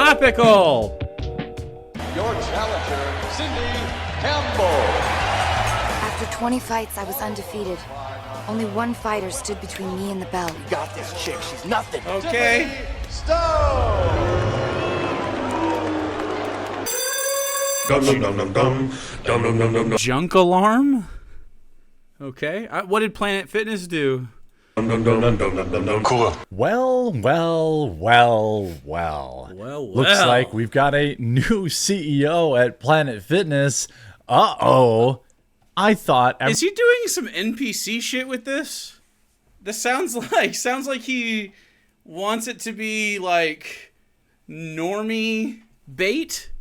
Topical. Your challenger, Cindy Campbell. After 20 fights, I was undefeated. Only one fighter stood between me and the belt. You got this chick, she's nothing. Okay. Stone. Junk alarm? Okay. What did Planet Fitness do? Cool. Well. Looks like we've got a new CEO at Planet Fitness. Uh-oh. I thought... Is he doing some NPC shit with this? This sounds like he wants it to be like normie bait.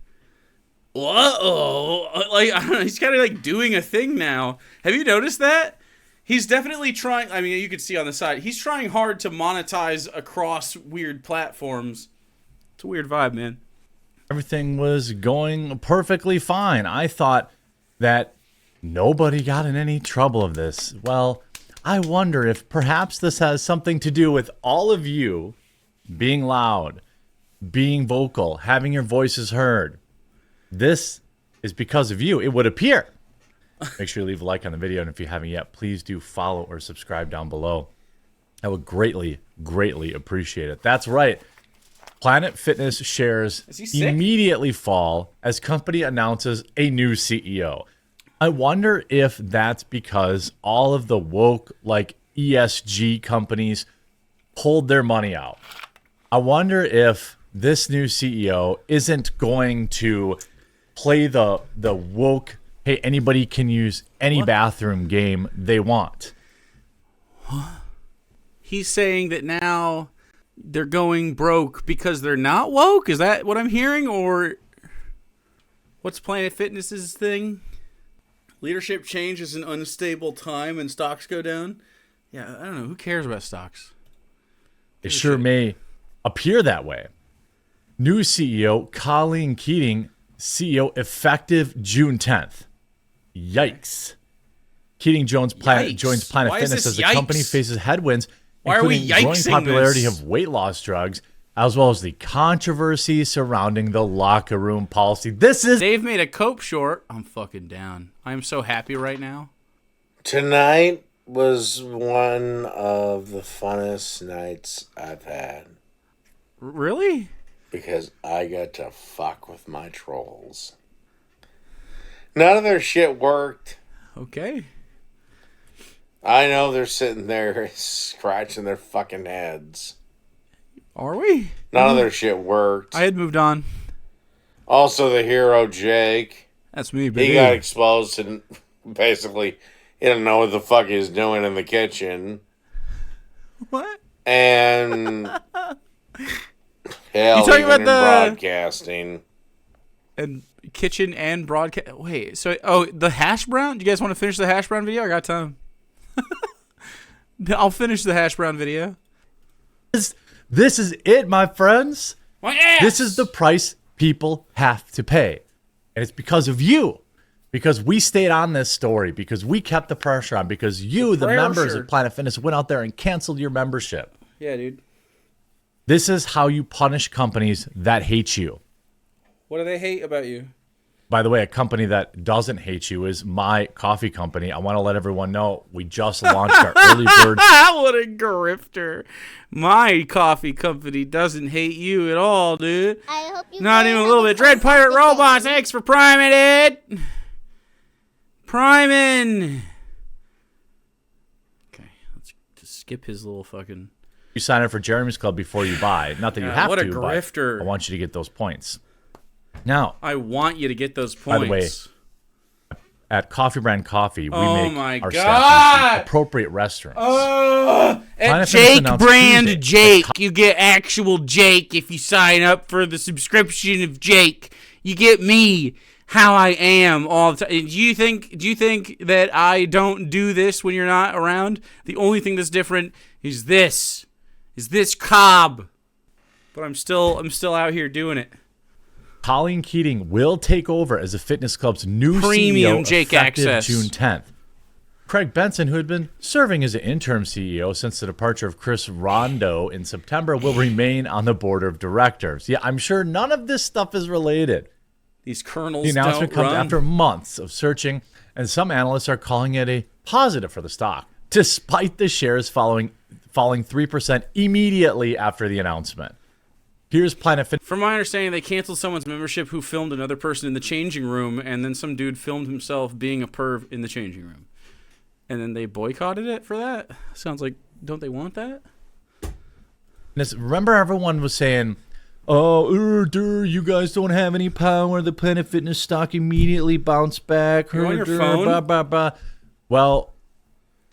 Whoa! Like I don't know, he's kind of like doing a thing now. Have you noticed that? He's definitely trying. I mean, you can see on the side, he's trying hard to monetize across weird platforms. It's a weird vibe, man. Everything was going perfectly fine. I thought that nobody got in any trouble of this. Well, I wonder if perhaps this has something to do with all of you being loud, being vocal, having your voices heard. This is because of you, it would appear. Make sure you leave a like on the video, and if you haven't yet, please do follow or subscribe down below. I would greatly, greatly appreciate it. That's right. Planet Fitness shares immediately fall as company announces a new CEO. I wonder if that's because all of the woke, like ESG companies pulled their money out. I wonder if this new CEO isn't going to play the woke, hey, anybody can use any bathroom game they want. He's saying that now they're going broke because they're not woke? Is that what I'm hearing? Or what's Planet Fitness's thing? Leadership change is an unstable time and stocks go down? Yeah, I don't know. Who cares about stocks? It sure may appear that way. New CEO, Colleen Keating, CEO effective June 10th. Yikes. Keating joins Planet Fitness as the company faces headwinds, including growing popularity of weight loss drugs, as well as the controversy surrounding the locker room policy. Dave made a Cope short. I'm fucking down. I am so happy right now. Tonight was one of the funnest nights I've had. Really? Because I got to fuck with my trolls. None of their shit worked. Okay. I know they're sitting there scratching their fucking heads. Are we? None of their shit worked. I had moved on. Also, the hero, Jake. That's me, baby. He got exposed and basically he didn't know what the fuck he was doing in the kitchen. What? And... hell, you talking about the broadcasting. And kitchen and broadcast. Wait, so the hash brown? Do you guys want to finish the hash brown video? I got time. I'll finish the hash brown video. This is it, my friends. My ass! This is the price people have to pay. And it's because of you. Because we stayed on this story. Because we kept the pressure on. Because you, the members of Planet Fitness, went out there and canceled your membership. Yeah, dude. This is how you punish companies that hate you. What do they hate about you? By the way, a company that doesn't hate you is my coffee company. I want to let everyone know we just launched our early bird. What a grifter. My coffee company doesn't hate you at all, dude. I hope you Not even a little bit. Dread Pirate Robots, thanks for priming it. Priming. Okay, let's just skip his little fucking... You sign up for Jeremy's Club before you buy. Not that you have what a to, grifter. but I want you to get those points. Now, I want you to get those points. by the way, at Coffee Brand Coffee, we make our God. staff in appropriate restaurants. At Jake Brand Jake, you get actual Jake if you sign up for the subscription of Jake. You get me, how I am all the time. Do you think that I don't do this when you're not around? The only thing that's different is this cob. But I'm still out here doing it. Colleen Keating will take over as the fitness club's new Premium CEO Jake effective access. June 10th. Craig Benson, who had been serving as an interim CEO since the departure of Chris Rondo in September, will remain on the board of directors. Yeah, I'm sure none of this stuff is related. These colonels The announcement don't comes run. after months of searching, and some analysts are calling it a positive for the stock, despite the shares falling 3% immediately after the announcement. Here's Planet Fitness. From my understanding, they canceled someone's membership who filmed another person in the changing room, and then some dude filmed himself being a perv in the changing room. And then they boycotted it for that? Sounds like, don't they want that? Remember everyone was saying, oh, you guys don't have any power. The Planet Fitness stock immediately bounced back. You're on your phone? Blah, blah, blah. Well,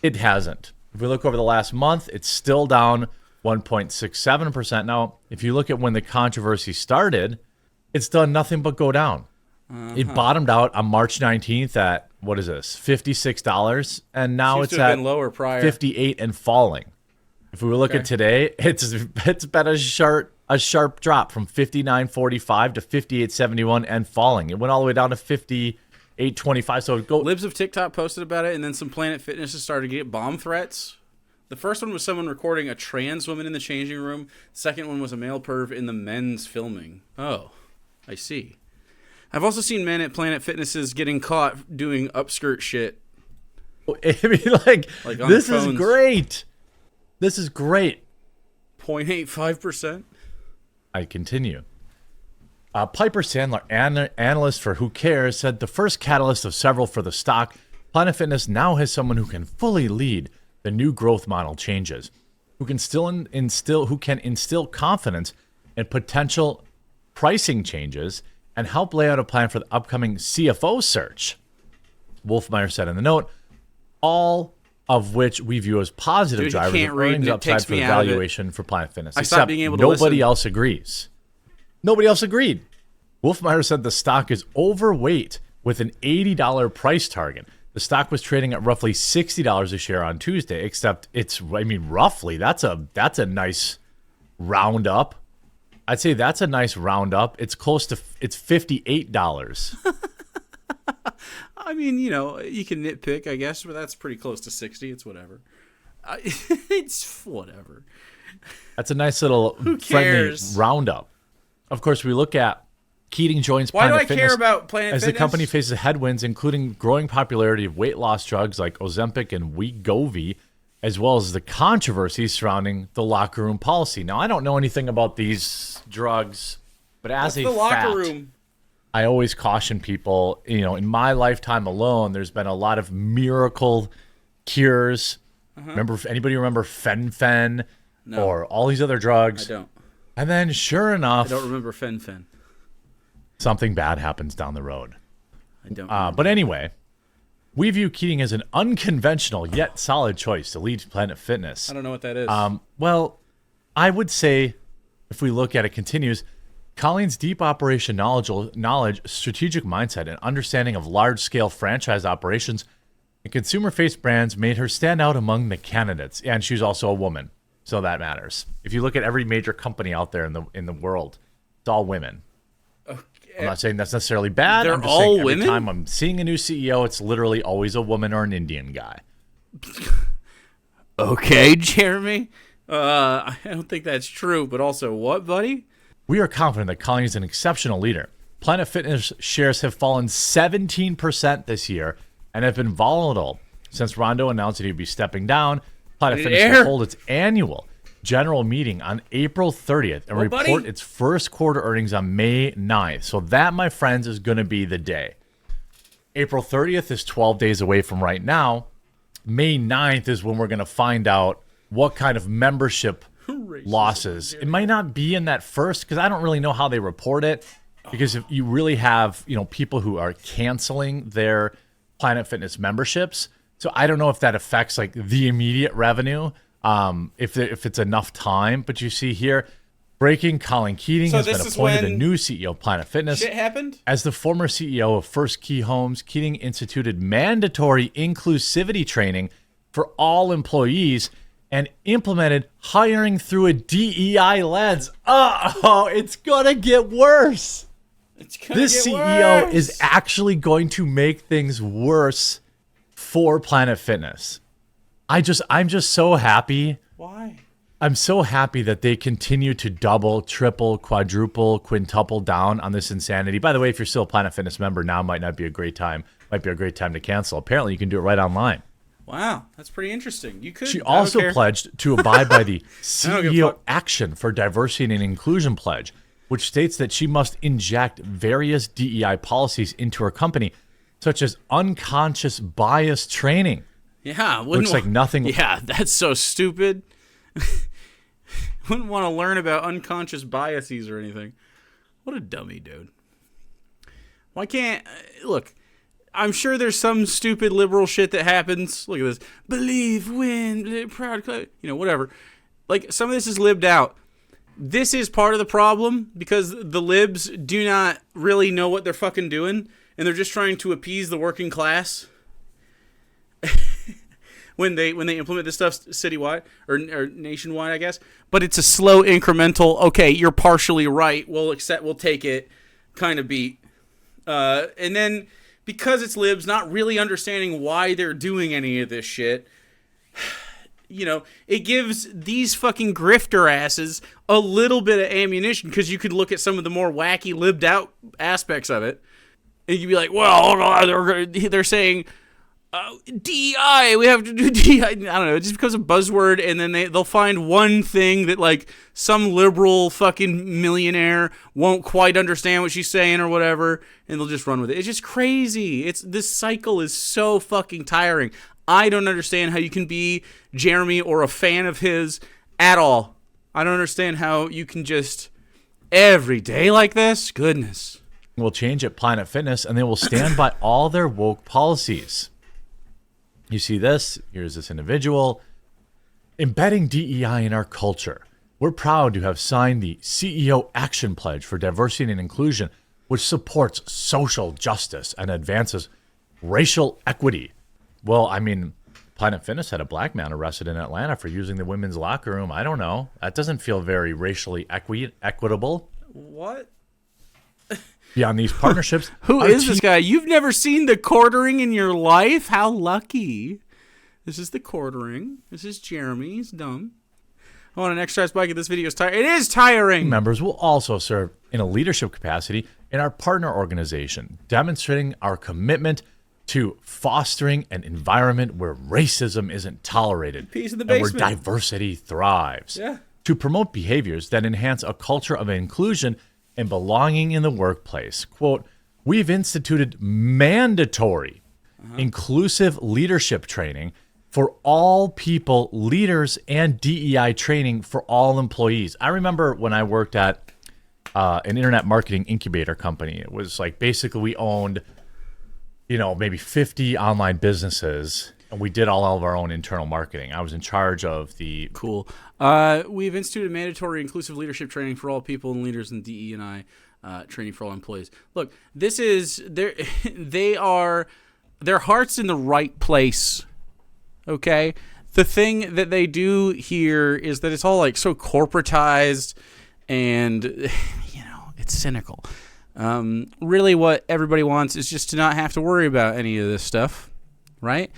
it hasn't. If we look over the last month, it's still down 1.67%. Now, if you look at when the controversy started, it's done nothing but go down. It bottomed out on March 19th at, what is this, $56, and now Seems it's to have at been lower prior. 58 and falling. If we look at today, it's been a sharp drop from 59.45 to 58.71 and falling. It went all the way down to 58.25. So Libs of TikTok posted about it, and then some Planet Fitness has started to get bomb threats. The first one was someone recording a trans woman in the changing room. The second one was a male perv in the men's filming. Oh, I see. I've also seen men at Planet Fitnesses getting caught doing upskirt shit. I mean, like on this their is phones. great. This is great. 0.85%. I continue. Piper Sandler, analyst for Who Cares, said the first catalyst of several for the stock, Planet Fitness now has someone who can fully lead the new growth model changes, who can instill confidence in potential pricing changes and help lay out a plan for the upcoming CFO search. Wolfmeyer said in the note, all of which we view as positive Dude, he drivers can't of read, earnings and it upside takes for the me out of it. valuation for Planet Fitness. I stopped Except being able to nobody listen. else agrees. Nobody else agreed. Wolfmeyer said the stock is overweight with an $80 price target. The stock was trading at roughly $60 a share on Tuesday, except roughly, that's a nice round up. I'd say that's a nice round up. It's it's $58. I mean, you can nitpick, I guess, but that's pretty close to 60. It's whatever. It's whatever. That's a nice little friendly cares? roundup. Of course, we look at Keating joins Why do Planet I Fitness care about Planet as Fitness? the company faces headwinds, including growing popularity of weight loss drugs like Ozempic and Wegovy, as well as the controversy surrounding the locker room policy. Now, I don't know anything about these drugs, but as What's a the locker fact, room? I always caution people, in my lifetime alone, there's been a lot of miracle cures. Anybody remember Fen-Phen or all these other drugs? I don't. And then sure enough, I don't remember Fen-Phen. something bad happens down the road. I don't. But anyway, we view Keating as an unconventional yet solid choice to lead Planet Fitness. I don't know what that is. Well, I would say, if we look at it continues, Colleen's deep operation knowledge, strategic mindset, and understanding of large-scale franchise operations and consumer-faced brands made her stand out among the candidates. And she's also a woman, so that matters. If you look at every major company out there in the world, it's all women. I'm not saying that's necessarily bad. They're I'm just all saying every women? time I'm seeing a new CEO, it's literally always a woman or an Indian guy. Okay, Jeremy. I don't think that's true, but also what, buddy? We are confident that Colleen is an exceptional leader. Planet Fitness shares have fallen 17% this year and have been volatile since Rondo announced that he'd be stepping down. Planet Fitness will hold its annual general meeting on April 30th and report its first quarter earnings on May 9th. So that, my friends, is going to be the day. April 30th is 12 days away from right now. May 9th is when we're going to find out what kind of membership losses. It might not be in that first, because I don't really know how they report it. Because if you really have, people who are canceling their Planet Fitness memberships, so I don't know if that affects like the immediate revenue, if it's enough time. But you see here, breaking: Colleen Keating has been appointed the new CEO of Planet Fitness. Shit happened? As the former CEO of First Key Homes, Keating instituted mandatory inclusivity training for all employees and implemented hiring through a DEI lens. Oh, it's gonna get worse. This CEO is actually going to make things worse for Planet Fitness. I'm just so happy. Why? I'm so happy that they continue to double, triple, quadruple, quintuple down on this insanity. By the way, if you're still a Planet Fitness member, now might not be a great time. Might be a great time to cancel. Apparently, you can do it right online. Wow, that's pretty interesting. You could. She also pledged to abide by the CEO Action for Diversity and Inclusion pledge, which states that she must inject various DEI policies into her company, such as unconscious bias training. Yeah, looks like nothing. Yeah, that's so stupid. Wouldn't want to learn about unconscious biases or anything. What a dummy, dude. Why can't look? I'm sure there's some stupid liberal shit that happens. Look at this. Believe, win, proud, whatever. Like, some of this is libbed out. This is part of the problem because the libs do not really know what they're fucking doing, and they're just trying to appease the working class when they implement this stuff citywide or nationwide, I guess. But it's a slow, incremental, okay, you're partially right, we'll take it kind of beat. And then, because it's libs not really understanding why they're doing any of this shit, it gives these fucking grifter asses a little bit of ammunition, because you could look at some of the more wacky libbed out aspects of it, and you'd be like, well, they're saying DEI, we have to do DEI. I don't know, it just becomes a buzzword, and then they'll find one thing that, like, some liberal fucking millionaire won't quite understand what she's saying or whatever, and they'll just run with it. It's just crazy. This cycle is so fucking tiring. I don't understand how you can be Jeremy or a fan of his at all. I don't understand how you can just every day like this. Goodness. Will change at Planet Fitness, and they will stand by all their woke policies. You see this, here's this individual. Embedding DEI in our culture. We're proud to have signed the CEO Action Pledge for Diversity and Inclusion, which supports social justice and advances racial equity. Well, I mean, Planet Fitness had a black man arrested in Atlanta for using the women's locker room. I don't know. That doesn't feel very racially equitable. What? Beyond these partnerships. Who is this guy? You've never seen TheQuartering in your life? How lucky. This is TheQuartering. This is Jeremy. He's dumb. I want an exercise bike and this video is tiring. It is tiring. Members will also serve in a leadership capacity in our partner organization, demonstrating our commitment to fostering an environment where racism isn't tolerated Peace in the and where basement. diversity thrives. Yeah. To promote behaviors that enhance a culture of inclusion and belonging in the workplace. Quote, we've instituted mandatory inclusive leadership training for all people, leaders, and DEI training for all employees. I remember when I worked at an internet marketing incubator company. It was like basically we owned, maybe 50 online businesses, and we did all of our own internal marketing. I was in charge of the... Cool. We've instituted mandatory inclusive leadership training for all people and leaders in DE&I training for all employees. Look, this is... their heart's in the right place, okay? The thing that they do here is that it's all, like, so corporatized and, it's cynical. Really what everybody wants is just to not have to worry about any of this stuff, right?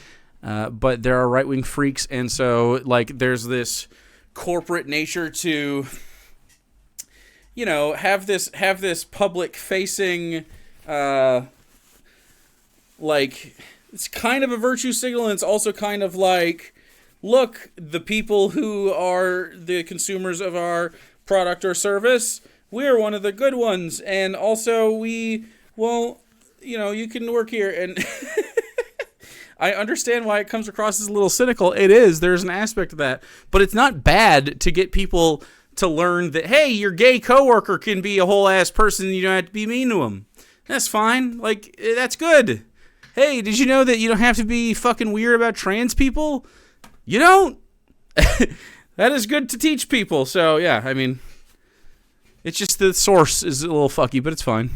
But there are right-wing freaks, and so, like, there's this corporate nature to, have this public-facing, like, it's kind of a virtue signal, and it's also kind of like, look, the people who are the consumers of our product or service, we're one of the good ones, and also you can work here, and I understand why it comes across as a little cynical. It is. There's an aspect of that. But it's not bad to get people to learn that, hey, your gay coworker can be a whole-ass person and you don't have to be mean to him. That's fine. Like, that's good. Hey, did you know that you don't have to be fucking weird about trans people? You don't. That is good to teach people. So, yeah, I mean, it's just the source is a little fucky, but it's fine.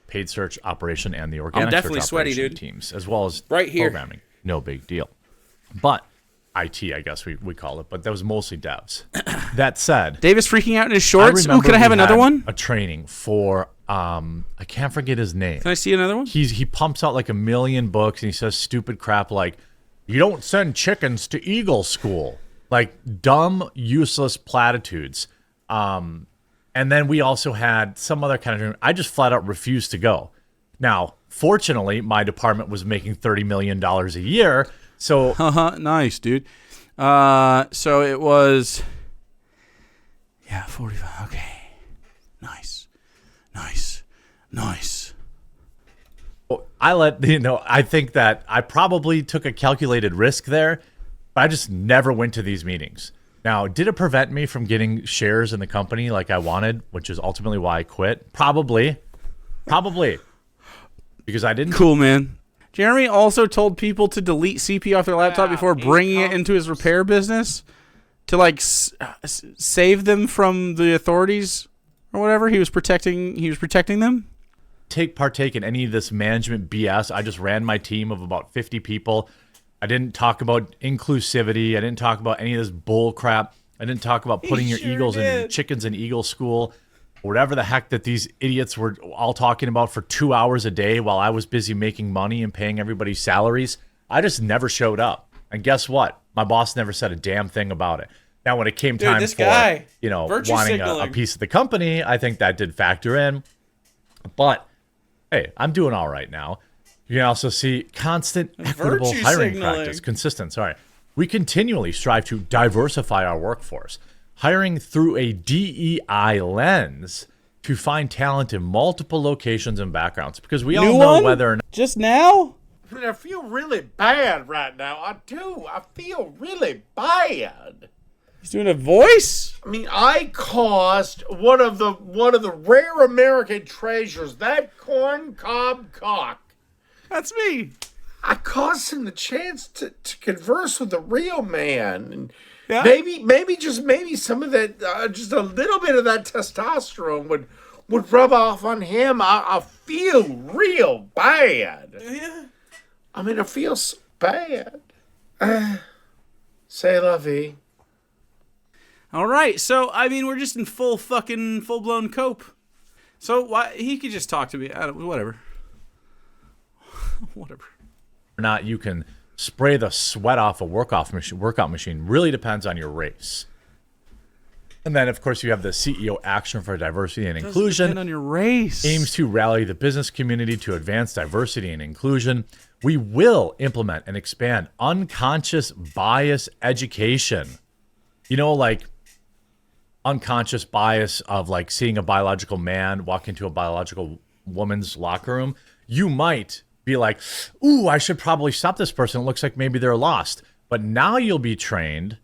Paid search operation and the organic definitely search sweaty, operation dude. teams, as well as right here. Programming. No big deal. But IT, I guess we call it, but that was mostly devs. That said, Davis freaking out in his shorts. Ooh, remember can I have we another had one? A training for I can't forget his name. Can I see another one? He pumps out like 1 million books, and he says stupid crap like, "You don't send chickens to Eagle School." Like dumb, useless platitudes. And then we also had some other kind of. I just flat out refused to go. Now, fortunately, my department was making $30 million a year, so nice, dude. So it was, 45. Okay, nice. I think that I probably took a calculated risk there, but I just never went to these meetings. Now, did it prevent me from getting shares in the company like I wanted, which is ultimately why I quit? Probably. Because I didn't. Cool, man. Jeremy also told people to delete CP off their laptop before bringing it into his repair business to like save them from the authorities or whatever. He was protecting them. Partake in any of this management BS. I just ran my team of about 50 people. I didn't talk about inclusivity. I didn't talk about any of this bull crap. I didn't talk about putting your eagles and chickens in Eagle School. Whatever the heck that these idiots were all talking about for 2 hours a day while I was busy making money and paying everybody's salaries. I just never showed up. And guess what? My boss never said a damn thing about it. Now, when it came time for, wanting a piece of the company, I think that did factor in. But, hey, I'm doing all right now. You can also see constant, equitable hiring practice. Consistent, sorry. We continually strive to diversify our workforce, hiring through a DEI lens to find talent in multiple locations and backgrounds. Because we all know whether or not... Just now? I mean, I feel really bad right now. I do. I feel really bad. He's doing a voice? I mean, I caused one of the rare American treasures, that corn cob cock. That's me. I caused him the chance to converse with the real man. And yeah. maybe some of that, just a little bit of that testosterone would rub off on him. I feel real bad. Yeah. I mean, I feel so bad. C'est la vie. All right, so I mean, we're just in full blown cope. So why he could just talk to me? Whatever. Whatever. Or not, you can spray the sweat off a workout machine. Really depends on your race. And then, of course, you have the CEO Action for Diversity and Inclusion. Depend on your race. Aims to rally the business community to advance diversity and inclusion. We will implement and expand unconscious bias education. You know, like unconscious bias of like seeing a biological man walk into a biological woman's locker room. You might be like, ooh, I should probably stop this person. It looks like maybe they're lost. But now you'll be trained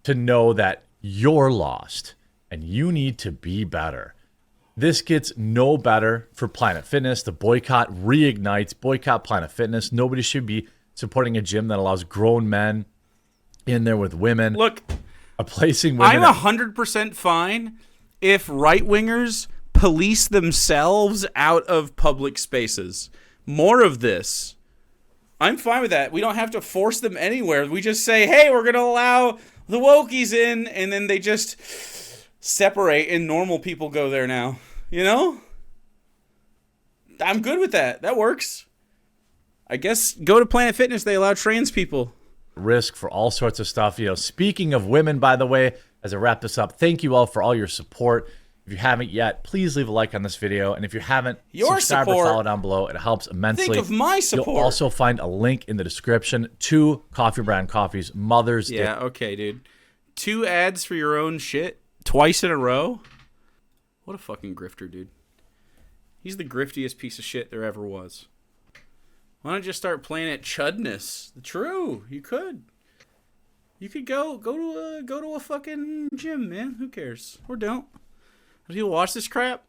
to know that you're lost and you need to be better. This gets no better for Planet Fitness. The boycott reignites. Boycott Planet Fitness. Nobody should be supporting a gym that allows grown men in there with women. Look, placing women. I'm 100% fine if right-wingers police themselves out of public spaces. More of this. I'm fine with that. We don't have to force them anywhere. We just say, hey, we're going to allow the wokies in, and then they just separate and normal people go there now. You know? I'm good with that. That works. I guess go to Planet Fitness. They allow trans people. Risk for all sorts of stuff. You know, speaking of women, by the way, as I wrap this up, thank you all for all your support. If you haven't yet, please leave a like on this video. And if you haven't, subscribe or follow down below. It helps immensely. Think of my support. You'll also find a link in the description to Coffee Brand Coffee's Mother's Day. Yeah, okay, dude. 2 ads for your own shit twice in a row? What a fucking grifter, dude. He's the griftiest piece of shit there ever was. Why don't you just start playing at Chudness? True, you could. You could go to a fucking gym, man. Who cares? Or don't. Do people watch this crap?